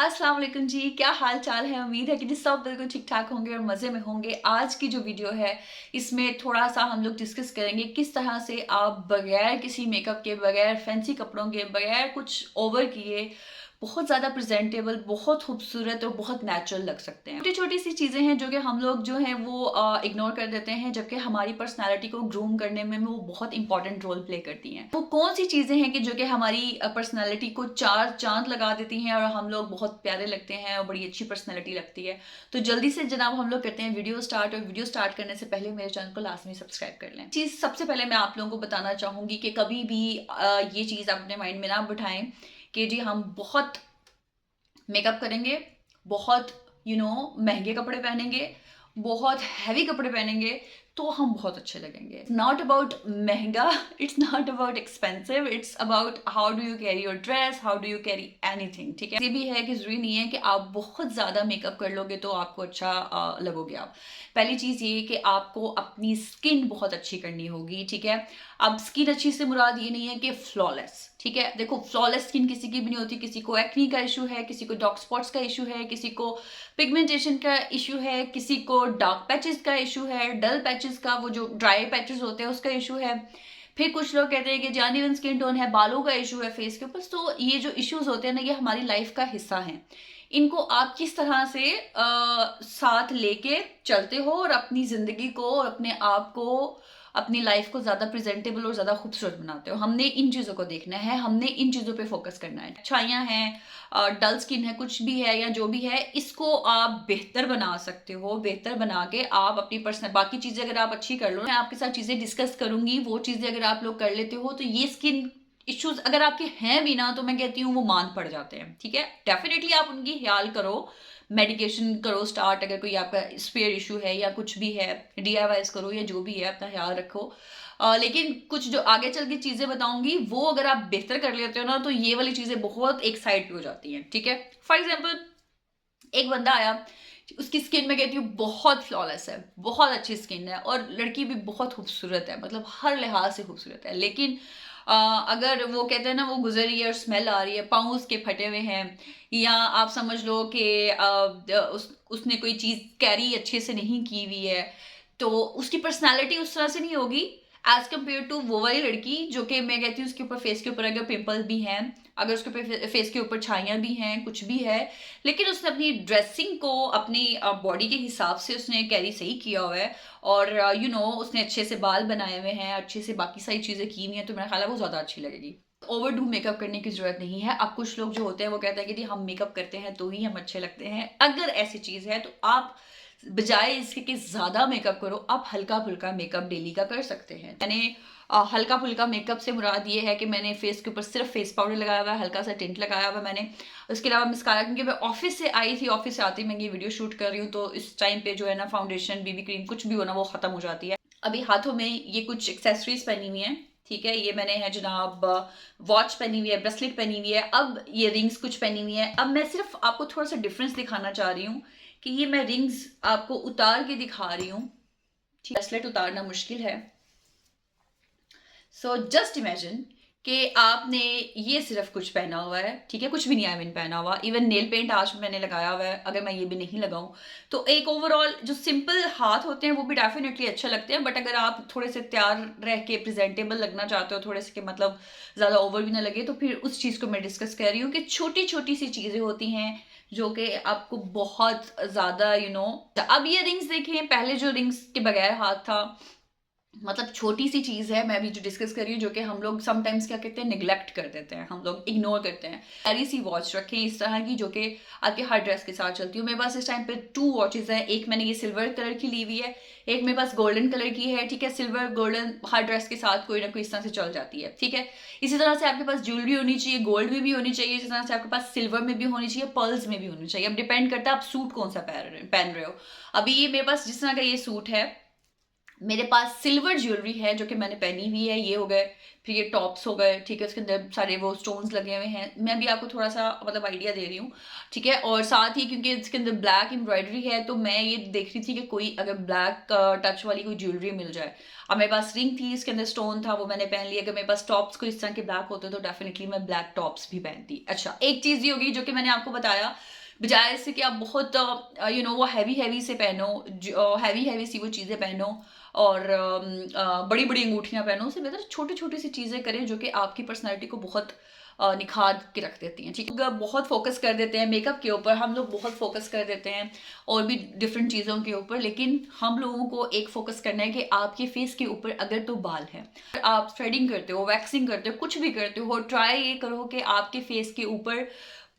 अस्सलाम वालेकुम जी, क्या हाल चाल है। उम्मीद है कि जी सब बिल्कुल ठीक ठाक होंगे और मज़े में होंगे। आज की जो वीडियो है इसमें थोड़ा सा हम लोग डिस्कस करेंगे किस तरह से आप बगैर किसी मेकअप के, बगैर फैंसी कपड़ों के, बगैर कुछ ओवर किए बहुत ज़्यादा प्रेजेंटेबल, बहुत खूबसूरत और बहुत नेचुरल लग सकते हैं। छोटी छोटी सी चीज़ें हैं जो कि हम लोग जो हैं वो इग्नोर कर देते हैं, जबकि हमारी पर्सनैलिटी को ग्रूम करने में वो बहुत इंपॉर्टेंट रोल प्ले करती हैं। वो कौन सी चीज़ें हैं कि जो कि हमारी पर्सनैलिटी को चार चांद लगा देती हैं और हम लोग बहुत प्यारे लगते हैं और बड़ी अच्छी पर्सनैलिटी लगती है। तो जल्दी से जनाब हम लोग करते हैं वीडियो स्टार्ट, और वीडियो स्टार्ट करने से पहले मेरे चैनल को लाजमी सब्सक्राइब कर लें। चीज़ सबसे पहले मैं आप लोगों को बताना चाहूँगी कि कभी भी ये चीज़ आप अपने माइंड में ना बिठाएं कि जी हम बहुत मेकअप करेंगे, बहुत महंगे कपड़े पहनेंगे, बहुत हैवी कपड़े पहनेंगे तो हम बहुत अच्छे लगेंगे। नॉट अबाउट महंगा, it's not about expensive, it's about how do you carry your dress, how do you carry anything. ठीक है, ये भी है कि जरूरी नहीं है कि आप बहुत ज्यादा मेकअप कर लोगे तो आपको अच्छा लगोगे आप। पहली चीज ये कि आपको अपनी स्किन बहुत अच्छी करनी होगी। ठीक है, अब स्किन अच्छी से मुराद ये नहीं है कि फ्लॉलेस। ठीक है, देखो फ्लॉलेस स्किन किसी की भी नहीं होती। किसी को एक्नी का इशू है, किसी को डार्क स्पॉट्स का इशू है, किसी को पिगमेंटेशन का इशू है, किसी को डार्क पैचेस का इशू है, डल पैचेस का, वो जो ड्राई पैचेस होते हैं उसका इशू है। फिर कुछ लोग कहते हैं कि जेन्युइन स्किन टोन है, बालों का इशू है फेस के ऊपर। तो ये जो इश्यूज होते हैं ना, ये हमारी लाइफ का हिस्सा है। इनको आप किस तरह से साथ लेके चलते हो और अपनी जिंदगी को और अपने आप को, अपनी लाइफ को ज्यादा प्रेजेंटेबल और ज्यादा खूबसूरत बनाते हो। हमने इन चीजों को देखना है, हमने इन चीजों पे फोकस करना है। अच्छाइयाँ हैं, डल स्किन है, कुछ भी है या जो भी है, इसको आप बेहतर बना सकते हो। बेहतर बना के आप अपनी पर्सनल बाकी चीजें अगर आप अच्छी कर लो, मैं आपके साथ चीजें डिस्कस करूंगी, वो चीजें अगर आप लोग कर लेते हो तो ये स्किन इश्यूज अगर आपके हैं भी ना, तो मैं कहती हूँ वो मान पड़ जाते हैं। ठीक है, डेफिनेटली आप उनकी ख्याल करो, मेडिकेशन करो स्टार्ट, अगर कोई आपका स्पेयर इशू है या कुछ भी है, डीआईवाईज करो या जो भी है, अपना ख्याल रखो। लेकिन कुछ जो आगे चल के चीजें बताऊंगी वो अगर आप बेहतर कर लेते हो ना, तो ये वाली चीजें बहुत एक साइड पे हो जाती हैं। ठीक है, फॉर एग्जाम्पल एक बंदा आया, उसकी स्किन में कहती हूँ बहुत फ्लॉलेस है, बहुत अच्छी स्किन है और लड़की भी बहुत खूबसूरत है, मतलब हर लिहाज से खूबसूरत है। लेकिन अगर वो कहते हैं ना, वो गुजर रही है और स्मेल आ रही है, पाँव उसके फटे हुए हैं, या आप समझ लो कि उसने कोई चीज़ कैरी अच्छे से नहीं की हुई है, तो उसकी पर्सनालिटी उस तरह से नहीं होगी एज कम्पेयर टू वो वाली लड़की जो कि मैं कहती हूँ उसके ऊपर, फेस के ऊपर अगर पिंपल भी हैं, अगर उसके ऊपर फेस के ऊपर छाइयाँ भी हैं, कुछ भी है, लेकिन उसने अपनी ड्रेसिंग को अपनी बॉडी के हिसाब से उसने कैरी सही किया हुआ है, और उसने अच्छे से बाल बनाए हुए हैं, अच्छे से बाकी सारी चीज़ें की हुई हैं, तो मेरा ख्याल है वो ज़्यादा अच्छी लगेगी। ओवर डू मेकअप करने की जरूरत नहीं है। अब कुछ लोग जो होते हैं वो कहते हैं कि जी हम मेकअप करते हैं तो ही हम अच्छे लगते हैं। अगर ऐसी चीज़ है तो आप बजाय इसके कि ज्यादा मेकअप करो, आप हल्का फुल्का मेकअप डेली का कर सकते हैं। मैंने हल्का फुल्का मेकअप से मुराद ये है कि मैंने फेस के ऊपर सिर्फ फेस पाउडर लगाया हुआ है, हल्का सा टिंट लगाया हुआ है मैंने। उसके अलावा मस्कारा, क्योंकि मैं ऑफिस से आई थी, ऑफिस से आती मैं ये वीडियो शूट कर रही हूँ, तो इस टाइम पे जो है ना फाउंडेशन, बीबी क्रीम, कुछ भी हो ना, वो खत्म हो जाती है। अभी हाथों में ये कुछ एक्सेसरीज पहनी हुई है। ठीक है, ये मैंने है जनाब वॉच पहनी हुई है, ब्रेसलेट पहनी हुई है, अब ये रिंग्स कुछ पहनी हुई है। अब मैं सिर्फ आपको थोड़ा सा डिफरेंस दिखाना चाह रही हूँ कि ये मैं रिंग्स आपको उतार के दिखा रही हूँ। ब्रेसलेट उतारना मुश्किल है, सो जस्ट इमेजिन कि आपने ये सिर्फ कुछ पहना हुआ है। ठीक है, कुछ भी नहीं है मैंने पहना हुआ, इवन नेल पेंट आज मैंने लगाया हुआ है, अगर मैं ये भी नहीं लगाऊं तो एक ओवरऑल जो सिंपल हाथ होते हैं वो भी डेफिनेटली अच्छे लगते हैं। बट अगर आप थोड़े से तैयार रह के प्रेजेंटेबल लगना चाहते हो, थोड़े से के मतलब ज्यादा ओवर भी ना लगे, तो फिर उस चीज को मैं डिस्कस कर रही हूँ कि छोटी छोटी सी चीजें होती हैं जो कि आपको बहुत ज्यादा अब ये रिंग्स देखिए, पहले जो रिंग्स के बगैर हाथ था, मतलब छोटी सी चीज है मैं अभी जो डिस्कस कर रही हूँ, जो कि हम लोग समटाइम्स क्या कहते हैं, निग्लेक्ट कर देते हैं, हम लोग इग्नोर करते हैं। प्यारी सी वॉच रखें इस तरह की जो कि आपके हर ड्रेस के साथ चलती हूँ। मेरे पास इस टाइम पे 2 वॉचेस हैं, एक मैंने ये सिल्वर कलर की ली हुई है, एक मेरे पास गोल्डन कलर की है। ठीक है, सिल्वर गोल्डन हर ड्रेस के साथ कोई ना कोई इस तरह से चल जाती है। ठीक है, इसी तरह से आपके पास ज्वेलरी होनी चाहिए, गोल्ड में भी होनी चाहिए, इसी तरह से आपके पास सिल्वर में भी होनी चाहिए, पर्ल्स में भी होनी चाहिए। अब डिपेंड करता है आप सूट कौन सा पहन रहे हो। अभी ये मेरे पास जिस तरह का ये सूट है, मेरे पास सिल्वर ज्वेलरी है जो कि मैंने पहनी हुई है, ये हो गए, फिर ये टॉप्स हो गए, ठीक है, उसके अंदर सारे वो स्टोन्स लगे हुए हैं। मैं भी आपको थोड़ा सा मतलब आइडिया दे रही हूँ, ठीक है। और साथ ही क्योंकि इसके अंदर ब्लैक एम्ब्रॉयडरी है तो मैं ये देख रही थी कि कोई अगर ब्लैक टच वाली कोई ज्वेलरी मिल जाए। अब मेरे पास रिंग थी, इसके अंदर स्टोन था, वो मैंने पहन लिया। अगर मेरे पास टॉप्स को इस तरह के ब्लैक होते तो डेफिनेटली मैं ब्लैक टॉप्स भी पहनती। अच्छा, एक चीज़ ये होगी जो कि मैंने आपको बताया, बजाय इससे कि आप बहुत वो हैवी हैवी से पहनो, हैवी हैवी सी वो चीज़ें पहनो और बड़ी बड़ी अंगूठियां पहनो, उससे बेहतर छोटी छोटी सी चीज़ें करें जो कि आपकी पर्सनैलिटी को बहुत निखार के रख देती हैं, ठीक है। लोग बहुत फोकस कर देते हैं मेकअप के ऊपर, हम लोग बहुत फोकस कर देते हैं और भी डिफरेंट चीज़ों के ऊपर, लेकिन हम लोगों को एक फोकस करना है कि आपके फेस के ऊपर अगर तो बाल हैं, आप थ्रेडिंग करते हो, वैक्सिंग करते हो, कुछ भी करते हो, ट्राई ये करो कि आपके फेस के ऊपर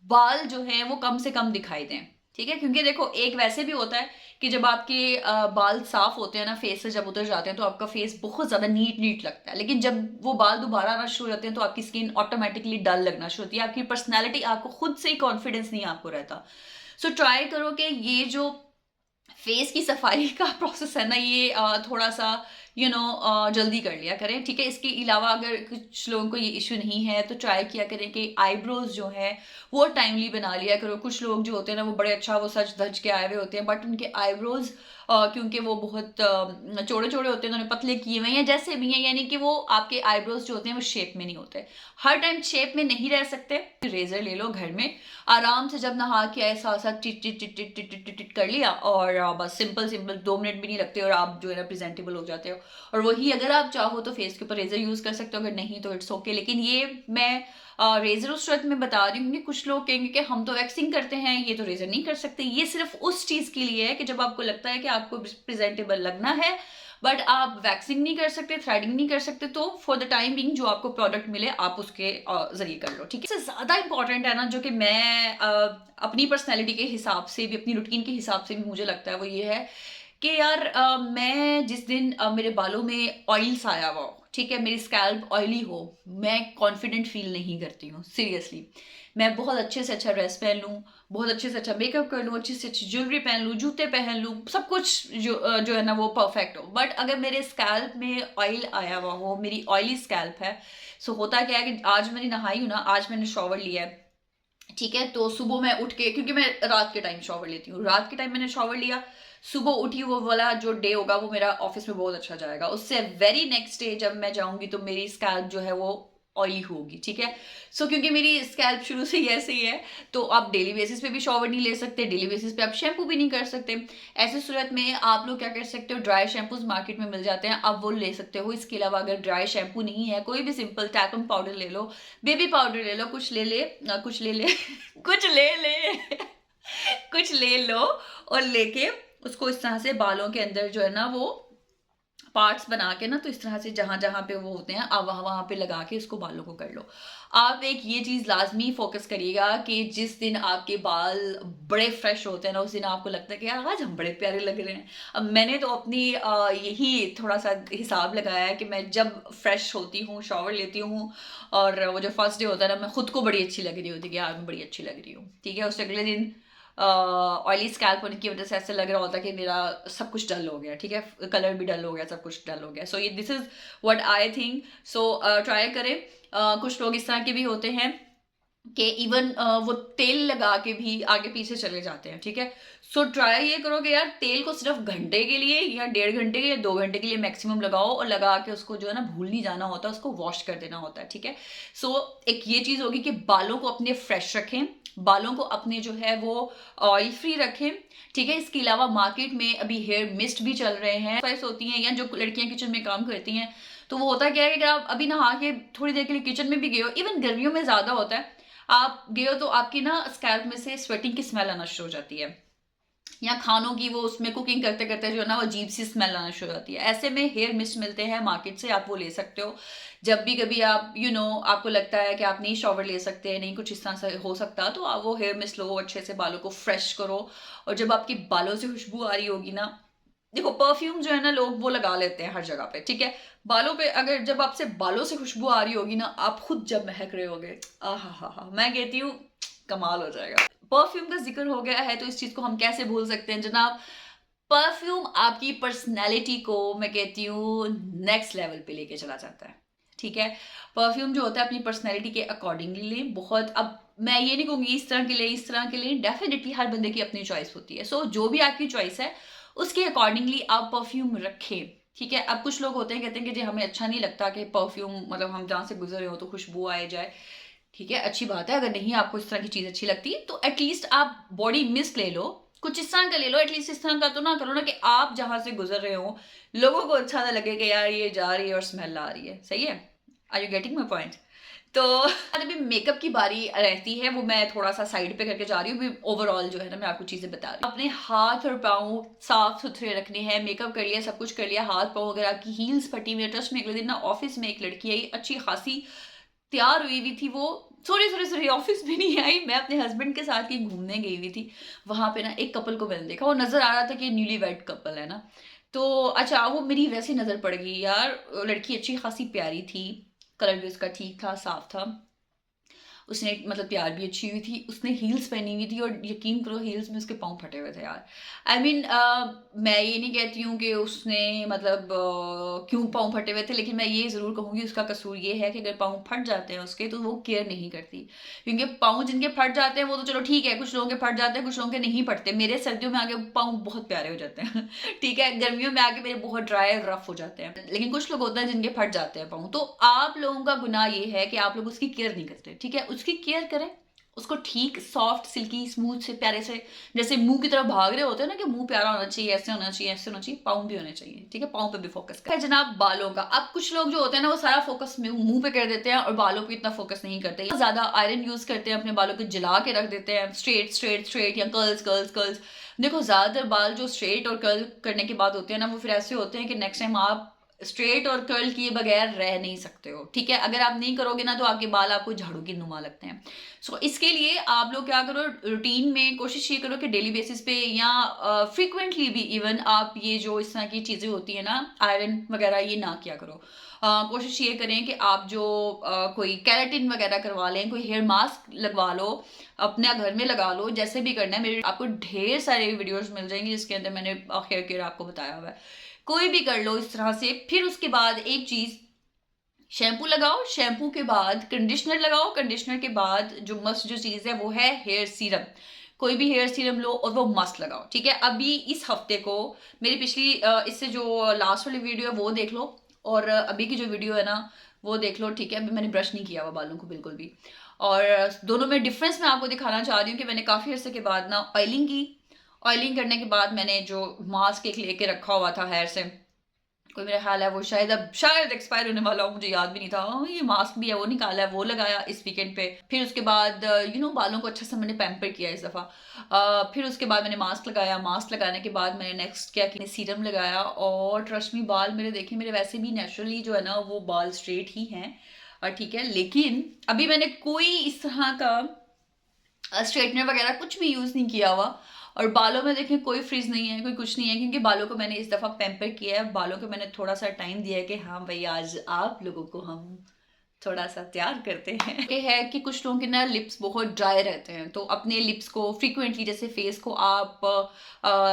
बाल जो हैं वो कम से कम दिखाई दें, ठीक है। क्योंकि देखो, एक वैसे भी होता है कि जब आपके बाल साफ होते हैं ना, फेस से जब उतर जाते हैं तो आपका फेस बहुत ज्यादा नीट नीट लगता है, लेकिन जब वो बाल दोबारा आना शुरू हो जाते हैं तो आपकी स्किन ऑटोमेटिकली डल लगना शुरू होती है, आपकी पर्सनैलिटी, आपको खुद से ही कॉन्फिडेंस नहीं आपको रहता। सो ट्राई करो कि ये जो फेस की सफाई का प्रोसेस है ना, ये थोड़ा सा जल्दी कर लिया करें, ठीक है। इसके अलावा अगर कुछ लोगों को ये इशू नहीं है तो ट्राई किया करें कि आईब्रोज जो है वो टाइमली बना लिया करो। कुछ लोग जो होते हैं ना वो बड़े अच्छा वो सच धज के आए हुए होते हैं, बट उनके आईब्रोज क्योंकि वो बहुत चौड़े चौड़े होते हैं, उन्होंने पतले किए हुए हैं या जैसे भी हैं, यानी कि वो आपके आईब्रोज जो होते हैं वो शेप में नहीं होते। हर टाइम शेप में नहीं रह सकते। रेजर ले लो घर में, आराम से जब नहा के आए साथ साथ tit tit tit tit tit tit tit कर लिया और बस सिंपल सिंपल 2 मिनट भी नहीं लगते और आप जो है ना प्रेजेंटेबल हो जाते हो। और वही अगर आप चाहो तो फेस के ऊपर रेजर यूज कर सकते हो, अगर नहीं तो इट्स ओके। लेकिन ये मैं रेजर उस सूरत में बता रही हूँ क्योंकि कुछ लोग कहेंगे कि हम तो वैक्सिंग करते हैं, ये तो रेजर नहीं कर सकते। ये सिर्फ उस चीज के लिए है कि जब आपको लगता है कि आपको प्रेजेंटेबल लगना है बट आप वैक्सिंग नहीं कर सकते, थ्रेडिंग नहीं कर सकते, तो फॉर द टाइम बिंग जो आपको प्रोडक्ट मिले आप उसके जरिए कर लो, ठीक है। इससे ज्यादा इंपॉर्टेंट है ना, जो कि मैं अपनी पर्सनैलिटी के हिसाब से भी, अपनी रूटीन के हिसाब से भी मुझे लगता है, वो ये है कि यार मैं जिस दिन मेरे बालों में ऑयल्स आया हुआ हो, ठीक है, मेरी स्कैल्प ऑयली हो, मैं कॉन्फिडेंट फील नहीं करती हूँ सीरियसली। मैं बहुत अच्छे से अच्छा ड्रेस पहन लूँ, बहुत अच्छे से अच्छा मेकअप कर लूँ, अच्छी से अच्छी ज्वेलरी पहन लूँ, जूते पहन लूँ, सब कुछ जो है ना वो परफेक्ट हो, बट अगर मेरे स्कैल्प में ऑयल आया हुआ हो, मेरी ऑयली स्कैल्प है, सो होता क्या है कि आज मैंने नहाई हूँ ना, आज मैंने शॉवर लिया है, ठीक है, तो सुबह मैं उठ के, क्योंकि मैं रात के टाइम शॉवर लेती हूँ, रात के टाइम मैंने शॉवर लिया, सुबह उठी, वो वाला जो डे होगा वो मेरा ऑफिस में बहुत अच्छा जाएगा। उससे वेरी नेक्स्ट डे जब मैं जाऊंगी तो मेरी स्कैल्प जो है वो ऑयली होगी, ठीक है। सो क्योंकि मेरी स्कैल्प शुरू से ही ऐसे ही है तो आप डेली बेसिस पे भी शॉवर नहीं ले सकते, डेली बेसिस पे आप शैम्पू भी नहीं कर सकते। ऐसी सूरत में आप लोग क्या कर सकते हो, ड्राई शैम्पूज मार्केट में मिल जाते हैं, आप वो ले सकते हो। इसके अलावा अगर ड्राई शैम्पू नहीं है, कोई भी सिंपल टैल्कम पाउडर ले लो, बेबी पाउडर ले लो, कुछ ले ले कुछ ले ले कुछ ले ले कुछ ले लो और लेके उसको इस तरह से बालों के अंदर जो है ना वो पार्ट्स बना के ना, तो इस तरह से जहां जहां पे वो होते हैं आप वहां वहां पे लगा के इसको बालों को कर लो। आप एक ये चीज लाजमी फोकस करिएगा कि जिस दिन आपके बाल बड़े फ्रेश होते हैं ना, उस दिन आपको लगता है कि यार आज हम बड़े प्यारे लग रहे हैं। अब मैंने तो अपनी यही थोड़ा सा हिसाब लगाया है कि मैं जब फ्रेश होती हूँ, शॉवर लेती हूँ और वो जो फर्स्ट डे होता है ना, मैं खुद को बड़ी अच्छी लग रही होती है कि यार मैं बड़ी अच्छी लग रही हूँ, ठीक है। उससे अगले दिन ऑयली स्कैल्प होने की वजह से ऐसे लग रहा होता है कि मेरा सब कुछ डल हो गया, ठीक है, कलर भी डल हो गया, सब कुछ डल हो गया। सो ये this is what I think. So try करें। कुछ लोग इस तरह के भी होते हैं कि इवन वो तेल लगा के भी आगे पीछे चले जाते हैं, ठीक है। सो ट्राई ये करो कि यार तेल को सिर्फ घंटे के लिए या 1.5 घंटे के या 2 घंटे के लिए मैक्सिमम लगाओ और लगा के उसको जो है ना भूल नहीं जाना होता, उसको वॉश कर देना होता है, ठीक है। सो एक ये चीज होगी कि बालों को अपने फ्रेश रखें, बालों को अपने जो है वो ऑयल फ्री रखें, ठीक है। इसके अलावा मार्केट में अभी हेयर मिस्ट भी चल रहे हैं, एक्सरसाइज होती हैं या जो लड़कियां किचन में काम करती हैं, तो वो होता क्या है कि आप अभी नहा के थोड़ी देर के लिए किचन में भी गए हो, इवन गर्मियों में ज्यादा होता है, आप गए हो तो आपकी ना स्कैल्प में से स्वेटिंग की स्मेल आना शुरू हो जाती है, या खानों की वो उसमें कुकिंग करते करते जो है ना वो अजीब सी स्मेल आना शुरू हो जाती है। ऐसे में हेयर मिस्ट मिलते हैं मार्केट से, आप वो ले सकते हो। जब भी कभी आप आपको लगता है कि आप नहीं शॉवर ले सकते, नहीं कुछ इस तरह से हो सकता, तो आप वो हेयर मिस्ट लो, अच्छे से बालों को फ्रेश करो। और जब आपके बालों से खुशबू आ रही होगी ना, देखो परफ्यूम जो है ना लोग वो लगा लेते हैं हर जगह पे, ठीक है। बालों पे अगर जब आपसे बालों से खुशबू आ रही होगी ना, आप खुद जब महक रहे होगे, आहा हा हा, मैं कहती हूँ कमाल हो जाएगा। परफ्यूम का जिक्र हो गया है तो इस चीज को हम कैसे भूल सकते हैं जनाब। परफ्यूम आपकी पर्सनैलिटी को मैं कहती हूँ नेक्स्ट लेवल पे लेके चला जाता है, ठीक है। परफ्यूम जो होता है अपनी पर्सनैलिटी के अकॉर्डिंगली लें। बहुत, अब मैं ये नहीं कहूँगी इस तरह के लिए इस तरह के लिए, डेफिनेटली हर बंदे की अपनी चॉइस होती है। सो जो भी आपकी चॉइस है उसके अकॉर्डिंगली आप परफ्यूम रखें, ठीक है। अब कुछ लोग होते हैं कहते हैं कि जी हमें अच्छा नहीं लगता कि परफ्यूम मतलब हम जहाँ से गुजर रहे हो तो खुशबू आए जाए, ठीक है, अच्छी बात है। अगर नहीं आपको इस तरह की चीज अच्छी लगती तो एटलीस्ट आप बॉडी मिस्ट ले लो, कुछ इस तरह का ले लो, एटलीस्ट इस तरह का तो ना करो ना कि आप जहां से गुजर रहे हो लोगों को अच्छा ना लगे कि यार ये जा रही है और स्मेल आ रही है, सही है। Are you getting my point? तो अभी मेकअप की बारी रहती है, वो मैं थोड़ा सा साइड पे करके जा रही हूँ। ओवरऑल जो है ना मैं आपको चीजें बता रही हूँ। अपने हाथ और पाँव साफ सुथरे रखने हैं। मेकअप कर लिया, सब कुछ कर लिया, हाथ पाँव अगर आपकी हील्स फटी हुई है, ट्रस्ट में अगले दिन ना ऑफिस में एक लड़की आई अच्छी खासी तैयार हुई हुई थी, वो सॉरी ऑफिस में नहीं आई, मैं अपने हस्बैंड के साथ कहीं घूमने गई हुई थी। वहां पे ना एक कपल को मैंने देखा, वो नजर आ रहा था कि न्यूली वेड कपल है ना। तो अच्छा वो मेरी वैसी नजर पड़ गई यार, लड़की अच्छी खासी प्यारी थी, कलर भी उसका ठीक था, साफ था, उसने मतलब प्यार भी अच्छी हुई थी, उसने हील्स पहनी हुई थी और यकीन करो हील्स में उसके पाँव फटे हुए थे यार। आई मीन मैं ये नहीं कहती हूँ कि उसने मतलब क्यों पाँव फटे हुए थे, लेकिन मैं ये ज़रूर कहूँगी उसका कसूर ये है कि अगर पाँव फट जाते हैं उसके तो वो केयर नहीं करती। क्योंकि पाँव जिनके फट जाते हैं वो तो चलो ठीक है, कुछ लोगों के फट जाते हैं, कुछ लोगों के नहीं फटते। मेरे सर्दियों में आके पाँव बहुत प्यारे हो जाते हैं ठीक है, गर्मियों में आके मेरे बहुत ड्राई और रफ हो जाते हैं, लेकिन कुछ लोग होते हैं जिनके फट जाते हैं पाँव। तो आप लोगों का गुनाह ये है कि आप लोग उसकी केयर नहीं करते, ठीक है। उसकी केयर करें, उसको ठीक सॉफ्ट सिल्की स्मूथ से प्यारे से, जैसे मुंह की तरफ भाग रहे होते हैं ना कि मुंह प्यारा होना चाहिए, ऐसे होना चाहिए, ऐसे होना चाहिए, पाँव भी होने चाहिए, ठीक है। पाँव पे भी फोकस करें। जनाब बालों का, अब कुछ लोग जो होते हैं ना वो सारा फोकस मुंह पे कर देते हैं और बालों पे इतना फोकस नहीं करते, ज्यादा आयरन यूज करते हैं, अपने बालों को जला के रख देते हैं, स्ट्रेट स्ट्रेट स्ट्रेट या कर्ल्स कर्ल्स कर्ल्स। देखो ज्यादातर बाल जो स्ट्रेट और कर्ल करने के बाद होते हैं ना वो फिर ऐसे होते हैं कि नेक्स्ट टाइम आप स्ट्रेट और कर्ल किए बगैर रह नहीं सकते हो, ठीक है। अगर आप नहीं करोगे ना तो आपके बाल आपको झाड़ू की नुमा लगते हैं। सो इसके लिए आप लोग क्या करो, रूटीन में कोशिश ये करो कि डेली बेसिस पे या फ्रीक्वेंटली भी इवन आप ये जो इस तरह की चीज़ें होती है ना आयरन वगैरह ये ना किया करो। कोशिश ये करें कि आप जो कोई कैराटिन वगैरह करवा लें, कोई हेयर मास्क लगवा लो, अपने घर में लगा लो, जैसे भी करना है। मेरे आपको ढेर सारे वीडियोस मिल जाएंगे जिसके अंदर मैंने हेयर केयर आपको बताया हुआ है, कोई भी कर लो इस तरह से। फिर उसके बाद एक चीज़, शैम्पू लगाओ, शैम्पू के बाद कंडीशनर लगाओ, कंडीशनर के बाद जो मस्त जो चीज़ है वो है हेयर सीरम। कोई भी हेयर सीरम लो और वो मस्त लगाओ, ठीक है। अभी इस हफ्ते को मेरी पिछली इससे जो लास्ट वाली वीडियो है वो देख लो, और अभी की जो वीडियो है ना वो देख लो, ठीक है। अभी मैंने ब्रश नहीं किया हुआ बालों को बिल्कुल भी, और दोनों में डिफरेंस मैं आपको दिखाना चाह रही हूँ कि मैंने काफ़ी अर्से के बाद ना ऑयलिंग की। ऑयलिंग करने के बाद मैंने जो मास्क एक लेके रखा हुआ था हेयर से, कोई मेरा ख्याल है वो शायद अब शायद एक्सपायर होने वाला हो, मुझे याद भी नहीं था। ये मास्क भी है वो निकाला है, वो लगाया इस वीकेंड पे। फिर उसके बाद बालों को अच्छा से मैंने पैम्पर किया इस दफ़ा। फिर उसके बाद मैंने मास्क लगाया, मास्क लगाने के बाद मैंने नेक्स्ट क्या किया, सीरम लगाया। और ट्रस्ट मी बाल मेरे देखे, मेरे वैसे भी नेचुरली जो है ना वो बाल स्ट्रेट ही हैं, ठीक है। लेकिन अभी मैंने कोई इस तरह का स्ट्रेटनर वगैरह कुछ भी यूज़ नहीं किया हुआ, और बालों में देखें कोई फ्रीज नहीं है, कोई कुछ नहीं है, क्योंकि बालों को मैंने इस दफ़ा पैम्पर किया है। बालों को मैंने थोड़ा सा टाइम दिया है कि हाँ भाई आज आप लोगों को हम थोड़ा सा तैयार करते हैं। ये है कि कुछ लोगों के ना लिप्स बहुत ड्राई रहते हैं, तो अपने लिप्स को फ्रीक्वेंटली, जैसे फेस को आप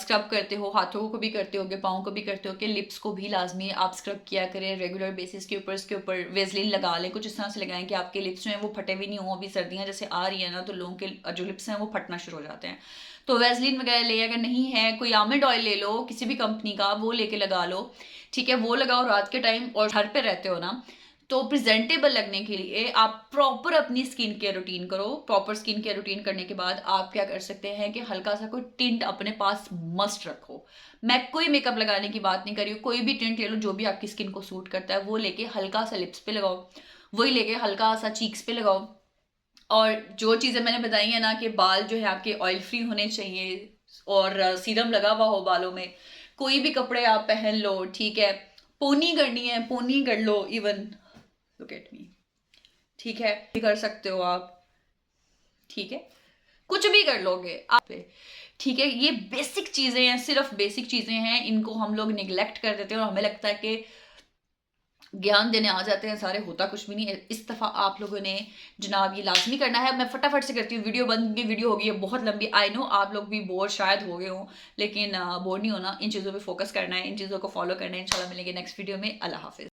स्क्रब करते हो, हाथों को भी करते होगे, पाँव को भी करते हो, कि लिप्स को भी लाजमी आप स्क्रब किया करें रेगुलर बेसिस के ऊपर। इसके ऊपर वेजलिन लगा लें, कुछ इस तरह से लगाएं कि आपके लिप्स जो हैं वो फटे भी नहीं हो। अभी सर्दियाँ जैसे आ रही है ना तो लोगों के जो लिप्स हैं वो फटना शुरू हो जाते हैं, तो वेजलिन वगैरह ले, अगर नहीं है कोई आमंड ऑयल ले लो किसी भी कंपनी का, वो लेके लगा लो, ठीक है। वो लगाओ रात के टाइम, और घर पे रहते हो ना तो प्रेजेंटेबल लगने के लिए आप प्रॉपर अपनी स्किन केयर रूटीन करो। प्रॉपर स्किन केयर रूटीन करने के बाद आप क्या कर सकते हैं कि हल्का सा कोई टिंट अपने पास मस्ट रखो। मैं कोई मेकअप लगाने की बात नहीं कर रही हूँ, कोई भी टिंट ले लो जो भी आपकी स्किन को सूट करता है, वो लेके हल्का सा लिप्स पे लगाओ, वही लेके हल्का सा चीक्स पे लगाओ। और जो चीज़ें मैंने बताई है ना कि बाल जो है आपके ऑयल फ्री होने चाहिए, और सीरम लगा हुआ हो बालों में, कोई भी कपड़े आप पहन लो, ठीक है। पोनी करनी है पोनी कर लो, इवन लुक एट मी, ठीक है, भी कर सकते हो आप, ठीक है, कुछ भी कर लोगे आप, ठीक है। ये बेसिक चीजें हैं, सिर्फ बेसिक चीजें हैं, इनको हम लोग निगलेक्ट कर देते हैं और हमें लगता है कि ज्ञान देने आ जाते हैं सारे, होता कुछ भी नहीं है। इस दफ़ा आप लोगों ने जनाब ये लाज़मी करना है। मैं फटाफट से करती हूँ, वीडियो बन गई, वीडियो हो गई है बहुत लंबी। आई नो आप लोग भी बोर शायद हो गए हों, लेकिन बोर नहीं होना, इन चीज़ों पे फोकस करना है, इन चीज़ों को फॉलो करना है। इंशाल्लाह मिलेंगे नेक्स्ट वीडियो में। अल्लाह हाफ़िज़।